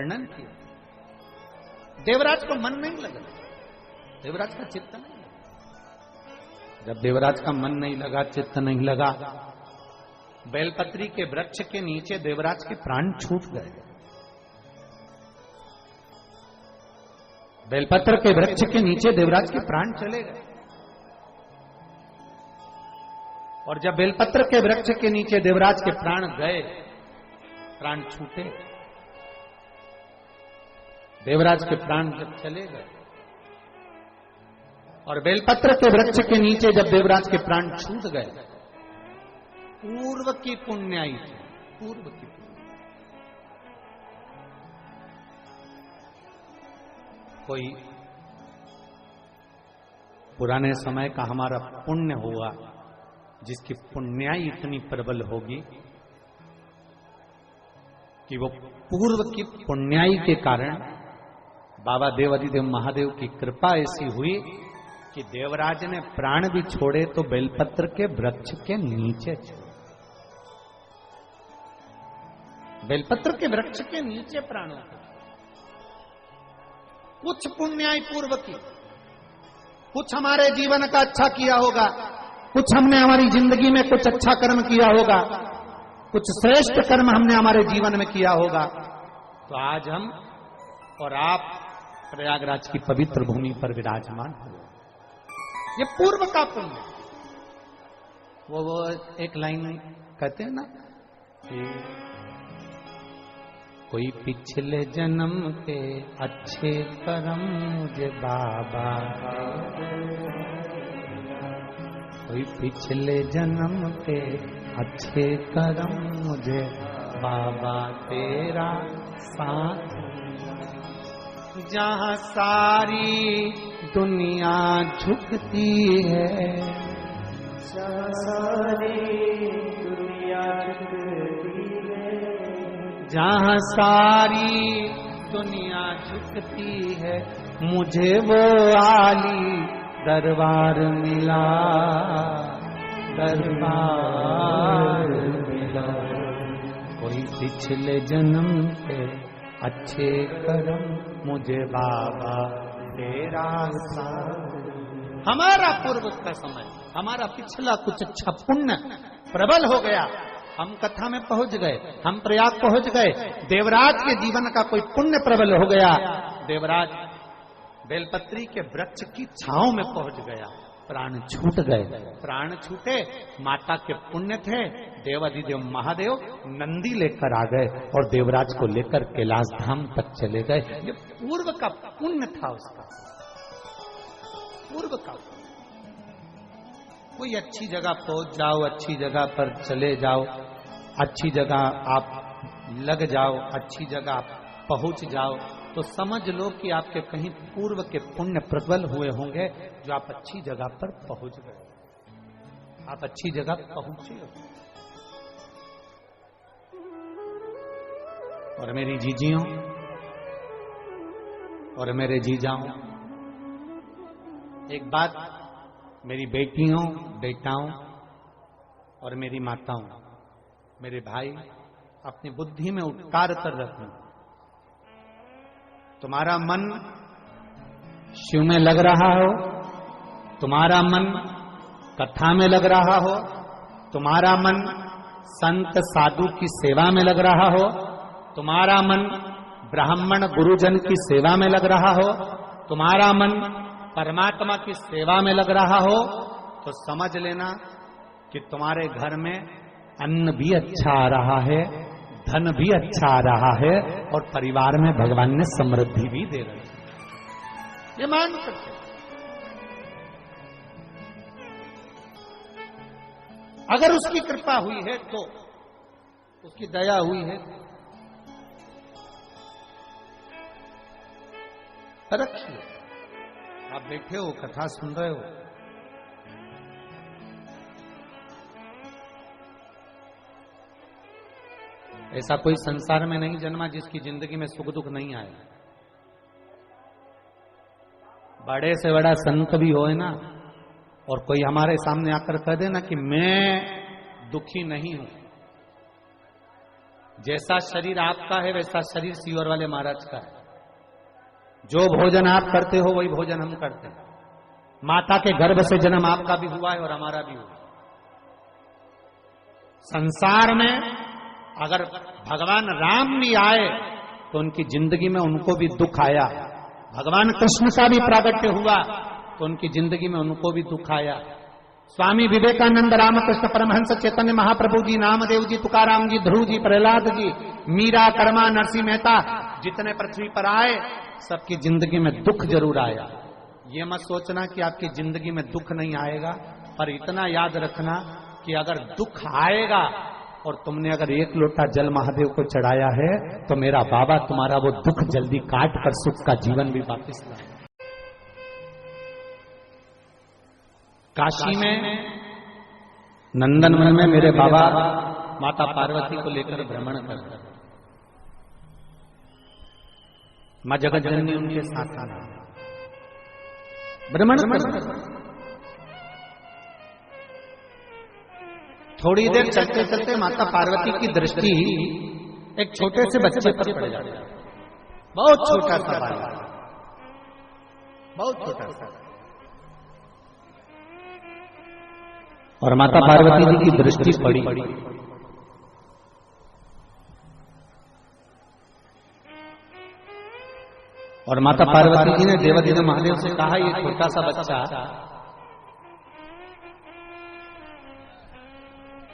वर्णन किया। देवराज को मन नहीं लगा, देवराज का चित्त नहीं लगा। जब देवराज का मन नहीं लगा, चित्त नहीं लगा, बेलपत्री के वृक्ष के नीचे देवराज के प्राण छूट गए। बेलपत्र के वृक्ष के नीचे देवराज के प्राण चले गए। और जब बेलपत्र के वृक्ष के नीचे देवराज के प्राण गए, प्राण छूटे, देवराज के प्राण जब चले गए और बेलपत्र के वृक्ष के नीचे जब देवराज के प्राण छूट गए, पूर्व की पुण्याई थी, पूर्व की कोई पुराने समय का हमारा पुण्य हुआ, जिसकी पुण्याई इतनी प्रबल होगी कि वो पूर्व की पुण्याई के कारण बाबा देवाधिदेव महादेव की कृपा ऐसी हुई कि देवराज ने प्राण भी छोड़े तो बेलपत्र के वृक्ष के नीचे छोड़े। बेलपत्र के वृक्ष के नीचे प्राणों को कुछ पुण्याई पूर्व की, कुछ हमारे जीवन का अच्छा किया होगा, कुछ हमने हमारी जिंदगी में कुछ अच्छा कर्म किया होगा, कुछ श्रेष्ठ कर्म हमने हमारे जीवन में किया होगा, तो आज हम और आप प्रयागराज की पवित्र भूमि पर विराजमान हुए। ये पूर्व का पुण्य। वो एक लाइन कहते हैं ना कि कोई पिछले जन्म के अच्छे कर्म मुझे बाबा, कोई पिछले जन्म के अच्छे कर्म मुझे बाबा तेरा साथ, जहाँ सारी दुनिया झुकती है, सारी दुनिया झुकती है, जहाँ सारी दुनिया झुकती है, मुझे वो आली दरबार मिला, दरबार मिला। कोई पिछले जन्म के अच्छे कर्म मुझे बाबा तेरा साथ। हमारा पूर्व का समय, हमारा पिछला कुछ अच्छा पुण्य प्रबल हो गया, हम कथा में पहुंच गए, हम प्रयाग पहुंच गए, देवराज के जीवन का कोई पुण्य प्रबल हो गया, देवराज बेलपत्री के वृक्ष की छांव में पहुंच गया, प्राण छूट गए। प्राण छूटे, माता के पुण्य थे, देवाधिदेव महादेव नंदी लेकर आ गए और देवराज को लेकर कैलाश धाम तक चले गए। ये पूर्व का पुण्य था उसका, पूर्व का। कोई अच्छी जगह पहुंच जाओ, अच्छी जगह पर चले जाओ, अच्छी जगह आप लग जाओ, अच्छी जगह आप पहुंच जाओ, तो समझ लो कि आपके कहीं पूर्व के पुण्य प्रबल हुए होंगे, जो आप अच्छी जगह पर पहुंच गए, आप अच्छी जगह पहुंचे हो। और मेरी जीजियों और मेरे जीजाओं, एक बात मेरी बेटियों, बेटाओं और मेरी माताओं, मेरे भाई, अपनी बुद्धि में उतार कर रखना। तुम्हारा मन शिव में लग रहा हो, तुम्हारा मन कथा में लग रहा हो, तुम्हारा मन संत साधु की सेवा में लग रहा हो, तुम्हारा मन ब्राह्मण गुरुजन की सेवा में लग रहा हो, तुम्हारा मन परमात्मा की सेवा में लग रहा हो, तो समझ लेना कि तुम्हारे घर में अन्न भी अच्छा आ रहा है, धन भी अच्छा आ रहा है और परिवार में भगवान ने समृद्धि भी दे रही है। ये मान सकते। अगर उसकी कृपा हुई है तो, उसकी दया हुई है, रखिए। आप बैठे हो, कथा सुन रहे हो, ऐसा कोई संसार में नहीं जन्मा जिसकी जिंदगी में सुख दुख नहीं आए। बड़े से बड़ा संत भी होए ना, और कोई हमारे सामने आकर कह देना कि मैं दुखी नहीं हूं, जैसा शरीर आपका है वैसा शरीर सीवर वाले महाराज का है। जो भोजन आप करते हो वही भोजन हम करते हैं। माता के गर्भ से जन्म आपका भी हुआ है और हमारा भी हुआ। संसार में अगर भगवान राम भी आए तो उनकी जिंदगी में उनको भी दुख आया। भगवान कृष्ण का भी प्रागट्य हुआ तो उनकी जिंदगी में उनको भी दुख आया। स्वामी विवेकानंद, रामकृष्ण परमहंस, चैतन्य महाप्रभु जी, नामदेव जी, तुकाराम जी, ध्रुव जी, प्रहलाद जी, मीरा, कर्मा, नरसिंह मेहता, जितने पृथ्वी पर आए सबकी जिंदगी में दुख जरूर आया। ये मत सोचना कि आपकी जिंदगी में दुख नहीं आएगा, पर इतना याद रखना कि अगर दुख आएगा और तुमने अगर एक लोटा जल महादेव को चढ़ाया है तो मेरा बाबा तुम्हारा वो दुख जल्दी काट कर सुख का जीवन भी वापिस लाए। काशी में नंदनवन में मेरे बाबा माता पार्वती को लेकर भ्रमण कर रहे, मां जगत जननी उनके साथ आना भ्रमण कर। थोड़ी देर चलते चलते माता पार्वती की दृष्टि एक छोटे से बच्चे पर पड़ जाती है। बहुत छोटा सा बालक, बहुत छोटा सा, और माता पार्वती जी की दृष्टि पड़ी। और माता पार्वती जी ने देवादिदेव महादेव से कहा, ये छोटा सा बच्चा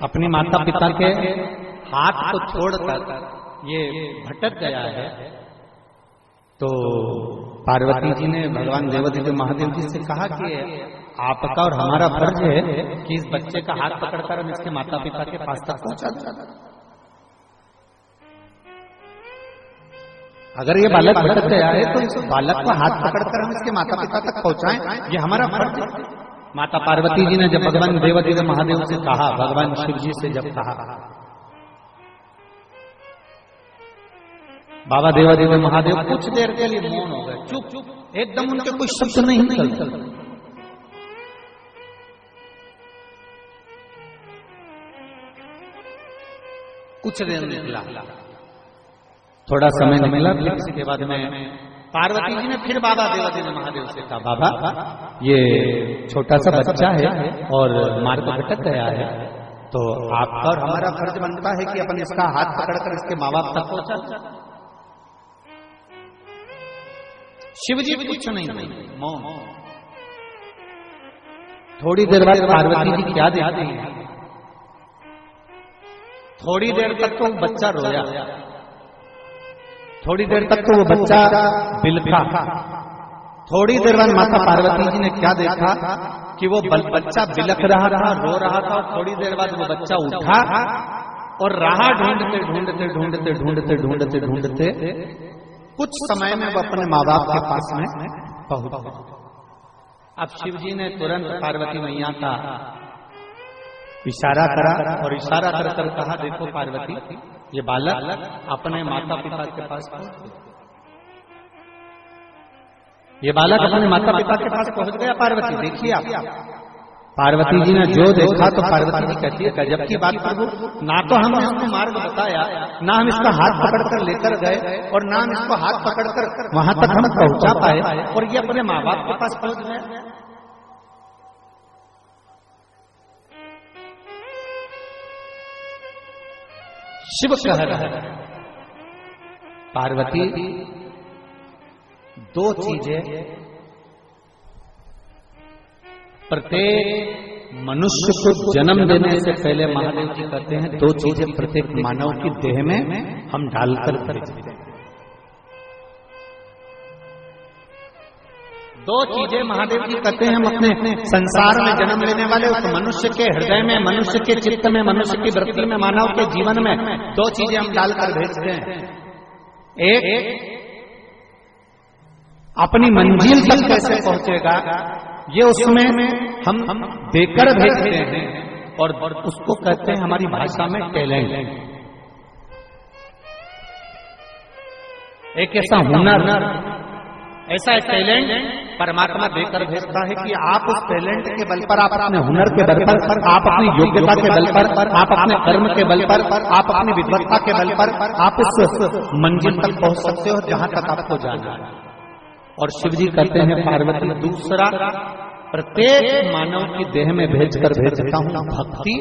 अपनी माता पिता के हाथ को छोड़कर ये भटक गया है। तो पार्वती जी ने भगवान देवादिदेव महादेव जी से कहा कि आपका और हमारा फर्ज है कि इस बच्चे का हाथ पकड़कर हम इसके माता पिता के पास तक पहुंचा दें। अगर ये बालक भटक गया है तो इस बालक को हाथ पकड़कर हम इसके माता पिता तक पहुंचाएं, ये हमारा फर्ज है। माता पार्वती जी ने जब भगवान देवादिदेव महादेव से कहा, भगवान शिव जी से जब कहा, बाबा देवादिदेव महादेव कुछ देर के लिए मौन हो गए, चुप, एकदम उनके कोई शब्द नहीं निकलते। कुछ देर निकला, थोड़ा समय निकला, फिर इसके बाद में पार्वती जी ने फिर बाबा देवादिदेव महादेव से कहा, बाबा ये छोटा सा बच्चा है और मार्ग पर भटक गया है, तो आपका और हमारा फर्ज बनता है कि अपन इसका हाथ पकड़कर इसके माँ बाप तक पहुंचा। शिव जी कुछ नहीं, मौन। थोड़ी देर बाद पार्वती जी क्या देखती है, थोड़ी देर तक तो बच्चा रोया, थोड़ी देर तक तो वो बच्चा बिलखा। थोड़ी देर बाद माता पार्वती जी ने क्या देखा कि वो बच्चा बिलख रहा था, रो रहा था, और थोड़ी देर बाद वो बच्चा उठा और राह ढूंढते ढूंढते ढूंढते ढूंढते ढूंढते ढूंढते कुछ समय में वो अपने माँ बाप के पास में पहुंच गया। अब शिव जी ने तुरंत पार्वती मैया का इशारा करा और इशारा कर कहा, देखो पार्वती, ये बालक अपने माता पिता के पास पहुंच गया। ये बालक अपने माता पिता के पास पहुंच गया। पार्वती देखिए आप, पार्वती जी ने जो देखा तो पार्वती जी कहती है, गजब की बात प्रभु, ना तो हमने इसको मार्ग बताया, ना हम इसका हाथ पकड़कर लेकर गए, और ना हम इसको हाथ पकड़कर वहां तक हम पहुंचा पाए, और ये अपने माँ बाप के पास पहुंच गए। शिव कह रहा है, पार्वती दो चीजें प्रत्येक मनुष्य को जन्म देने से पहले महादेव जी कहते हैं, दो चीजें प्रत्येक मानव की देह में हम डालकर भेजते हैं। दो चीजें महादेव जी कहते हैं हम अपने संसार में जन्म लेने वाले उस मनुष्य के हृदय में, मनुष्य के चित्त में, मनुष्य की वृत्ति में, मानव के जीवन में दो चीजें हम डालकर भेजते हैं। एक, अपनी मंजिल तक कैसे पहुंचेगा ये उसमें हम देकर भेजते हैं, और उसको कहते हैं हमारी भाषा में टैलेंट। एक ऐसा हुनर, ऐसा टैलेंट परमात्मा देकर भेजता है कि आप उस टैलेंट के बल पर, आप अपने हुनर के बल पर, आप अपनी योग्यता के बल पर, आप अपने कर्म के बल पर, आप अपनी विद्वत्ता के बल पर आप उस मंजिल तक पहुंच सकते हो जहां तक आपको जाना है। और शिव जी कहते हैं पार्वती, दूसरा प्रत्येक मानव की देह में भेजता हूं भक्ति,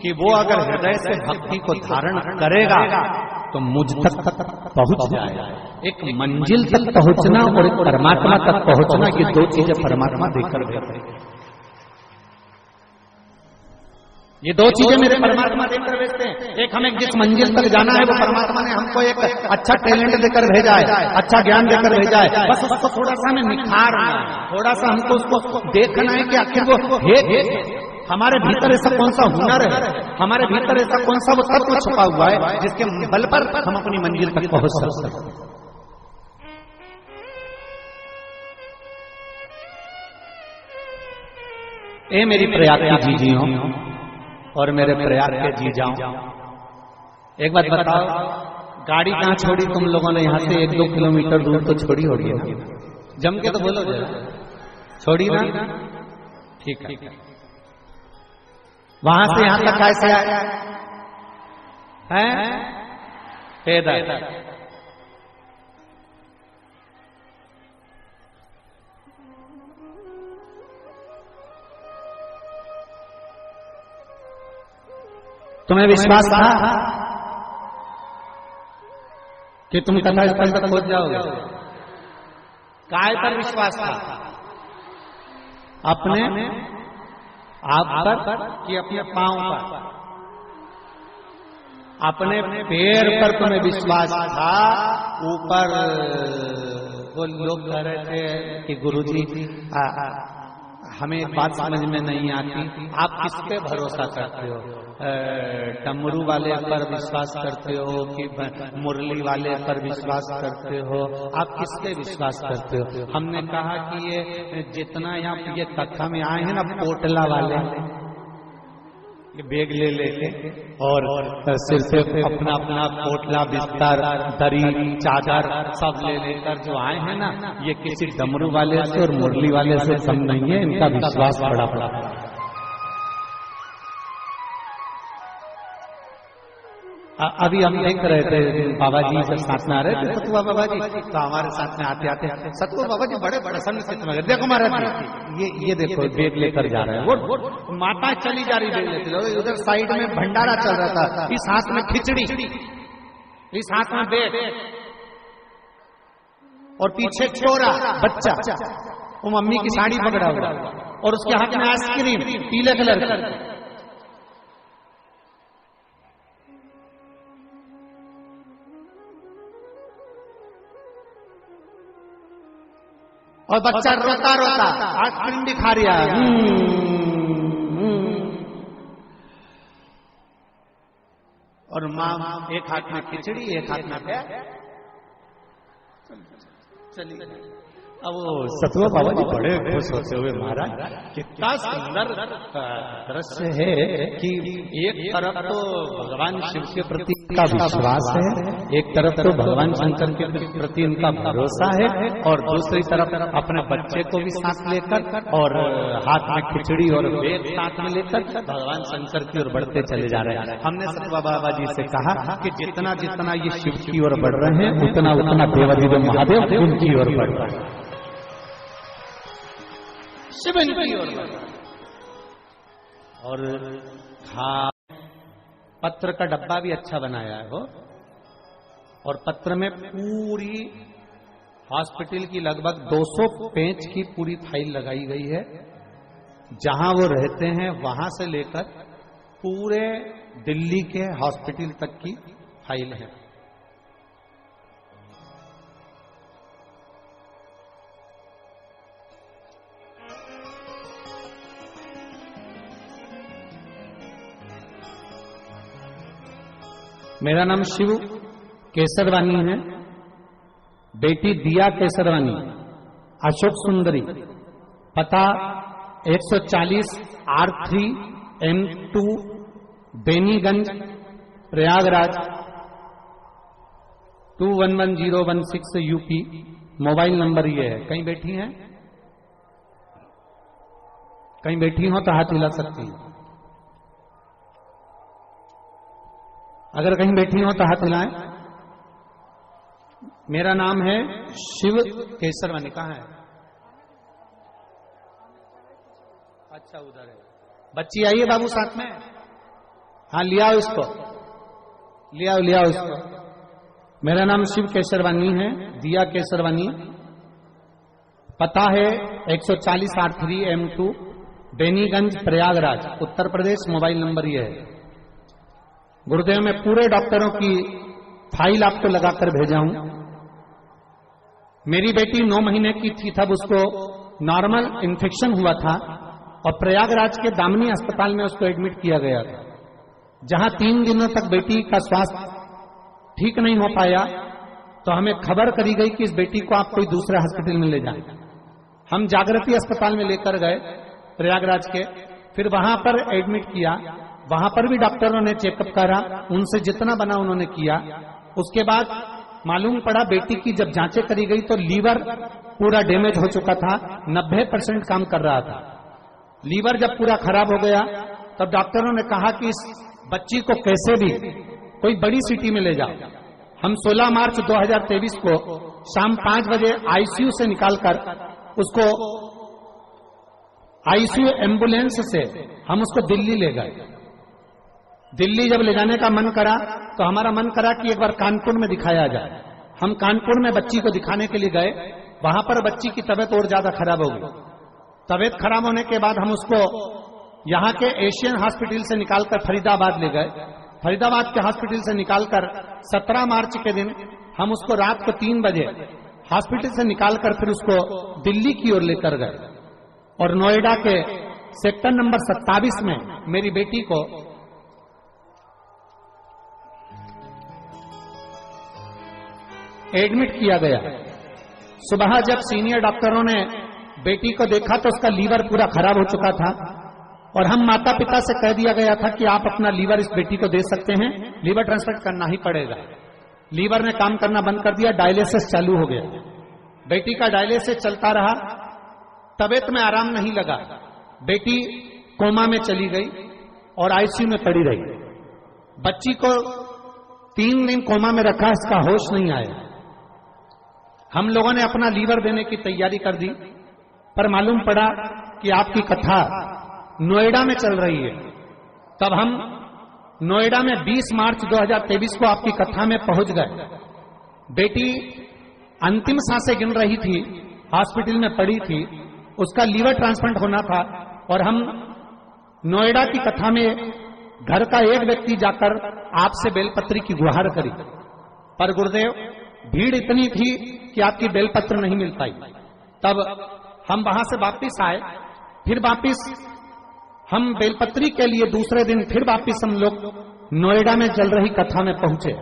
कि वो अगर हृदय से भक्ति को धारण करेगा तो मुझ तक पहुंच जाएगा। एक मंजिल तक पहुंचना और एक परमात्मा तक पहुंचना, ये दो चीजें परमात्मा देकर भेजते हैं। ये दो चीजें मेरे परमात्मा देकर भेजते हैं। एक हमें जिस मंजिल तक जाना है वो परमात्मा ने हमको एक अच्छा टैलेंट देकर भेजा है, अच्छा ज्ञान देकर भेजा है। बस उसको थोड़ा सा हमें निखारना है, थोड़ा सा हमको उसको देखना है कि आखिर वो है हमारे भीतर ऐसा कौन सा हुनर है, हमारे भीतर ऐसा कौन सा वो तत्व छुपा हुआ है जिसके बल पर हम अपनी मंजिल तक पहुंच सकते हैं। ए मेरी प्रयाग की जीजियों और मेरे प्रयाग के जी जाओ, एक बात बताओ, गाड़ी कहां छोड़ी तुम लोगों ने? यहां से 1-2 किलोमीटर दूर तो छोड़ी होगी ना? जम के तो बोलो जरा, छोड़ी ना? ठीक है। वहां से यहां तक कैसे आया है? पैदल। तुम्हें विश्वास था कि तुम कथा स्थल तक पहुंच जाओगे? काय पर विश्वास था? अपने आप पर कि अपने पांव पर? अपने पैर पर तुम्हें विश्वास था। ऊपर वो लोग कह रहे थे कि गुरुजी हमें एक बात समझ में नहीं आती, आप किस पे भरोसा करते हो? डमरू वाले पर विश्वास करते हो कि मुरली वाले पर विश्वास करते हो? आप किस पे विश्वास करते हो? हमने कहा कि ये जितना यहाँ ये कथा में आए हैं ना, पोटला वाले बैग ले लेके और सिर से अपना अपना पोटला, बिस्तर, दरी, चादर सब ले लेकर जो आए हैं ना, ये किसी डमरू वाले से और मुरली वाले से कम नहीं है। इनका विश्वास बड़ा। अभी हम देख रहे थे बाबा जी जब साथ में आ रहे थे, सतुआ बाबा जी, तो हमारे साथ में आते आते सतुआ बाबा जी बड़े प्रसन्न में, देखो महाराज ये देखो बैग लेकर जा रहे हैं। वो माता चली जा रही बैग लेते, उधर साइड में भंडारा चल रहा था, इस हाथ में खिचड़ी, इस हाथ में बैग, और पीछे छोरा बच्चा, वो मम्मी की साड़ी पकड़ा हुआ, और उसके हाथ में आइसक्रीम पीले कलर का। और बच्चा रोता रोता आइसक्रीम भी खा रहा है। और माँ एक हाथ में खिचड़ी, एक हाथ में पैर चली। अब वो सतुआ बाबा जी बड़े खुश होते हुए, महाराज कितना सुंदर दृश्य है कि एक तरफ तो भगवान शिव के प्रति का विश्वास है, एक तरफ तो भगवान शंकर के प्रति उनका भरोसा है, और दूसरी तरफ अपने बच्चे को भी साथ लेकर और हाथ में खिचड़ी और वेद साथ में लेकर भगवान शंकर की ओर बढ़ते चले जा रहे हैं। हमने सतुआ बाबा जी से कहा कि जितना जितना ये शिव की ओर बढ़ रहे हैं, उतना उतना देवाधिदेव महादेव उनकी ओर बढ़ रहे हैं, शिव की ओर बढ़ रहे हैं। और पत्र का डब्बा भी अच्छा बनाया है वो, और पत्र में पूरी हॉस्पिटल की लगभग 200 पेज की पूरी फाइल लगाई गई है। जहां वो रहते हैं वहां से लेकर पूरे दिल्ली के हॉस्पिटल तक की फाइल है। मेरा नाम शिव केसरवानी है, बेटी दिया केसरवानी, अशोक सुंदरी, पता 140 R3 M2 Beniganj Prayagraj 211016 UP। Mobile number ये है। कहीं बैठी हैं? कहीं बैठी हो तो हाथ हिला सकती हैं। अगर कहीं बैठी हो तो हाथ हिलाएं। मेरा नाम है शिव केसरवानी। कहाँ है? अच्छा उधर है। बच्ची आई है बाबू साथ में? हाँ ले आओ इसको, ले आओ इसको। मेरा नाम शिव केसरवानी है, दिया केसरवानी। पता है 140 R3 M2 Beniganj Prayagraj Uttar Pradesh. Mobile number ये है। गुरुदेव में पूरे डॉक्टरों की फाइल आपको लगाकर भेजा हूं। मेरी बेटी 9 महीने की थी तब उसको नॉर्मल इन्फेक्शन हुआ था और प्रयागराज के दामिनी अस्पताल में उसको एडमिट किया गया था, जहां 3 दिनों तक बेटी का स्वास्थ्य ठीक नहीं हो पाया। तो हमें खबर करी गई कि इस बेटी को आप कोई दूसरे हॉस्पिटल में ले जाएं। हम जागृति अस्पताल में लेकर गए प्रयागराज के, फिर वहां पर एडमिट किया। वहां पर भी डॉक्टरों ने चेकअप करा, उनसे जितना बना उन्होंने किया। उसके बाद मालूम पड़ा बेटी की जब जांचें करी गई तो लीवर पूरा डैमेज हो चुका था, 90% काम कर रहा था। लीवर जब पूरा खराब हो गया तब डॉक्टरों ने कहा कि इस बच्ची को कैसे भी कोई बड़ी सिटी में ले जाओ। हम 16 मार्च 2023 को शाम 5 बजे आईसीयू से निकालकर उसको आईसीयू एम्बुलेंस से हम उसको दिल्ली ले गए। दिल्ली जब ले जाने का मन करा तो हमारा मन करा कि एक बार कानपुर में दिखाया जाए। हम कानपुर में बच्ची को दिखाने के लिए गए। वहां पर बच्ची की तबीयत और ज्यादा खराब हो गई। तबीयत खराब होने के बाद हम उसको यहां के एशियन हॉस्पिटल से निकालकर फरीदाबाद ले गए। फरीदाबाद के हॉस्पिटल से निकालकर 17 मार्च के दिन हम उसको रात को 3 बजे हॉस्पिटल से निकालकर फिर उसको दिल्ली की ओर लेकर गए और नोएडा के सेक्टर नंबर 27 में मेरी बेटी को एडमिट किया गया। सुबह जब सीनियर डॉक्टरों ने बेटी को देखा तो उसका लीवर पूरा खराब हो चुका था और हम माता पिता से कह दिया गया था कि आप अपना लीवर इस बेटी को दे सकते हैं, लीवर ट्रांसप्लांट करना ही पड़ेगा। लीवर ने काम करना बंद कर दिया, डायलिसिस चालू हो गया। बेटी का डायलिसिस चलता रहा, तबीयत में आराम नहीं लगा। बेटी कोमा में चली गई और आईसीयू में पड़ी रही। बच्ची को 3 दिन कोमा में रखा, इसका होश नहीं आया। हम लोगों ने अपना लीवर देने की तैयारी कर दी, पर मालूम पड़ा कि आपकी कथा नोएडा में चल रही है। तब हम नोएडा में 20 मार्च 2023 को आपकी कथा में पहुंच गए। बेटी अंतिम सांसें गिन रही थी, हॉस्पिटल में पड़ी थी, उसका लीवर ट्रांसप्लांट होना था और हम नोएडा की कथा में घर का एक व्यक्ति जाकर आपसे बेलपत्री की गुहार करी, पर गुरुदेव भीड़ इतनी थी कि आपकी बेलपत्र नहीं मिल पाई। तब हम वहां से वापिस आए। फिर वापिस हम बेलपत्री के लिए दूसरे दिन फिर वापिस हम लोग नोएडा में चल रही कथा में पहुंचे।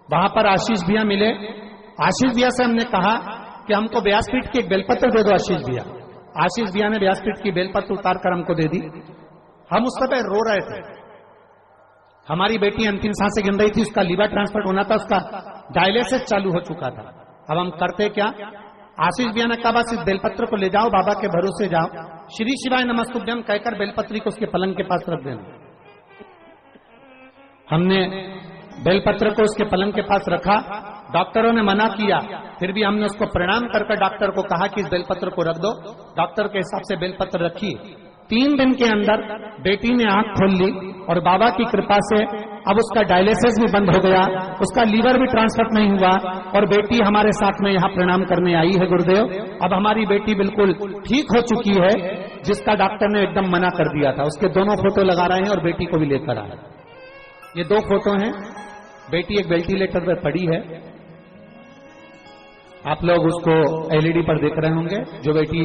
वहां पर आशीष भैया मिले। आशीष भैया से हमने कहा कि हमको व्यासपीठ की एक बेलपत्र दे दो आशीष भैया। आशीष भैया ने व्यासपीठ की बेलपत्र उतार कर हमको दे दी। हम उस समय रो रहे थे। हमारी बेटी अंतिम सांसें गिन रही थी, उसका लीवर ट्रांसप्लांट होना था, उसका डायलिसिस चालू हो चुका था। अब हम करते क्या? आशीष भैया ने कहा बस इस बेलपत्र को ले जाओ, बाबा के भरोसे जाओ, श्री शिवाय नमस्तुभ्यम कहकर बेलपत्री को उसके पलंग के पास रख देना। हमने बेलपत्र को उसके पलंग के पास रखा। डॉक्टरों ने मना किया, फिर भी हमने उसको प्रणाम करके डॉक्टर को कहा कि इस बेलपत्र को रख दो। डॉक्टर के हिसाब से बेलपत्र रखी। 3 दिन के अंदर बेटी ने आंख खोल ली और बाबा की कृपा से अब उसका डायलिसिस भी बंद हो गया, उसका लीवर भी ट्रांसफर नहीं हुआ और बेटी हमारे साथ में यहाँ प्रणाम करने आई है। गुरुदेव अब हमारी बेटी बिल्कुल ठीक हो चुकी है, जिसका डॉक्टर ने एकदम मना कर दिया था। उसके दोनों फोटो लगा रहे हैं और बेटी को भी लेकर आए। ये 2 फोटो हैं। बेटी एक वेंटिलेटर पर पड़ी है, आप लोग उसको एलईडी पर देख रहे होंगे। जो बेटी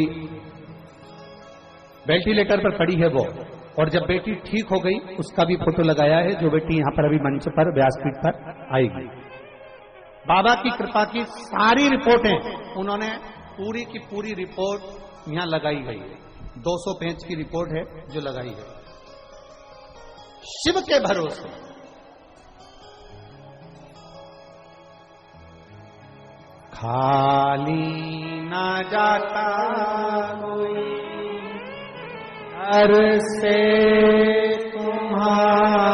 वेंटिलेटर पर पड़ी है वो, और जब बेटी ठीक हो गई उसका भी फोटो लगाया है, जो बेटी यहां पर अभी मंच पर व्यासपीठ पर आएगी। बाबा की कृपा की सारी रिपोर्टें उन्होंने पूरी की पूरी रिपोर्ट यहां लगाई गई है। 200 पेज की रिपोर्ट है जो लगाई है। शिव के भरोसे खाली ना जाता कोई, घर से तुम्हारा